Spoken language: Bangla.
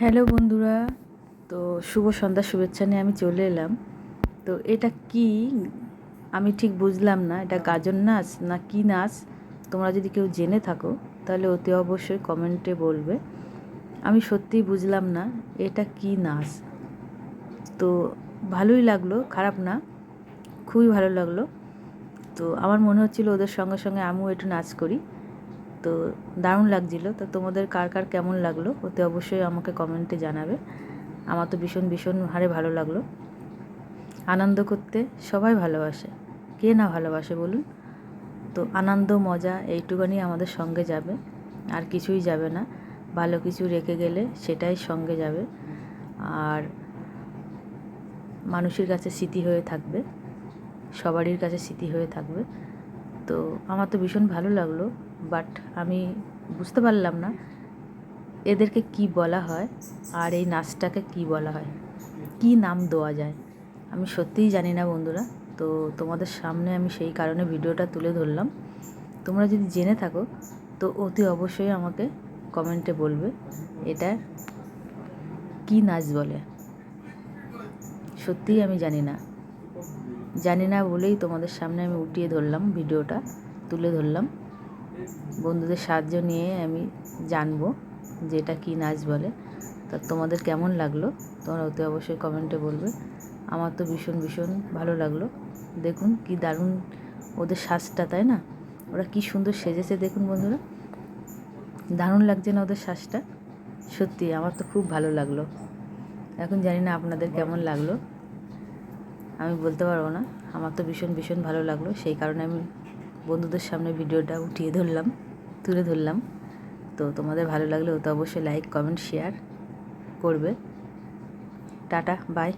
হ্যালো বন্ধুরা, তো শুভ সন্ধ্যা শুভেচ্ছা নিয়ে আমি চলে এলাম। তো এটা কি আমি ঠিক বুঝলাম না, এটা গাজন নাচ না কি নাচ? তোমরা যদি কেউ জেনে থাকো তাহলে অতি অবশ্যই কমেন্টে বলবে। আমি সত্যিই বুঝলাম না এটা কি নাচ। তো ভালোই লাগলো, খারাপ না, খুবই ভালো লাগলো। তো আমার মনে হচ্ছিলো ওদের সঙ্গে সঙ্গে আমিও একটু নাচ করি। তো দারুণ লাগছিলো। তো তোমাদের কার কার কেমন লাগলো অতি অবশ্যই আমাকে কমেন্টে জানাবে। আমার তো ভীষণ ভীষণ হারে ভালো লাগলো। আনন্দ করতে সবাই ভালোবাসে, কে না ভালোবাসে বলুন? তো আনন্দ মজা এইটুকুনি আমাদের সঙ্গে যাবে, আর কিছুই যাবে না। ভালো কিছু রেখে গেলে সেটাই সঙ্গে যাবে, আর মানুষের কাছে স্মৃতি হয়ে থাকবে, সবারই কাছে স্মৃতি হয়ে থাকবে। তো আমার তো ভীষণ ভালো লাগলো, বাট আমি বুঝতে পারলাম না এদেরকে কি বলা হয়, আর এই নাচটাকে কি বলা হয়, কি নাম দেওয়া যায়, আমি সত্যিই জানি না বন্ধুরা। তো তোমাদের সামনে আমি সেই কারণে ভিডিওটা তুলে ধরলাম। তোমরা যদি জেনে থাকো তো অতি অবশ্যই আমাকে কমেন্টে বলবে এটা কি নাচ বলে। সত্যিই আমি জানি না বলেই তোমাদের সামনে আমি উঠিয়ে ধরলাম, ভিডিওটা তুলে ধরলাম। বন্ধুদের সাহায্য নিয়ে আমি জানবো যে এটা কী নাচ বলে। তা তোমাদের কেমন লাগলো তোমরা অতি অবশ্যই কমেন্টে বলবে। আমার তো ভীষণ ভীষণ ভালো লাগলো। দেখুন কি দারুণ ওদের সাজটা, তাই না? ওরা কি সুন্দর সেজেছে দেখুন বন্ধুরা, দারুণ লাগছে না ওদের সাজটা? সত্যি আমার তো খুব ভালো লাগলো। এখন জানি না আপনাদের কেমন লাগলো, আমি বলতে পারবো না। আমার তো ভীষণ ভীষণ ভালো লাগলো, সেই কারণে আমি বন্ধুদের সামনে ভিডিওটা উঠিয়ে ধরলাম, তুলে ধরলাম। তো তোমাদের ভালো লাগলে তো অবশ্যই লাইক কমেন্ট শেয়ার করবে। Tata, by.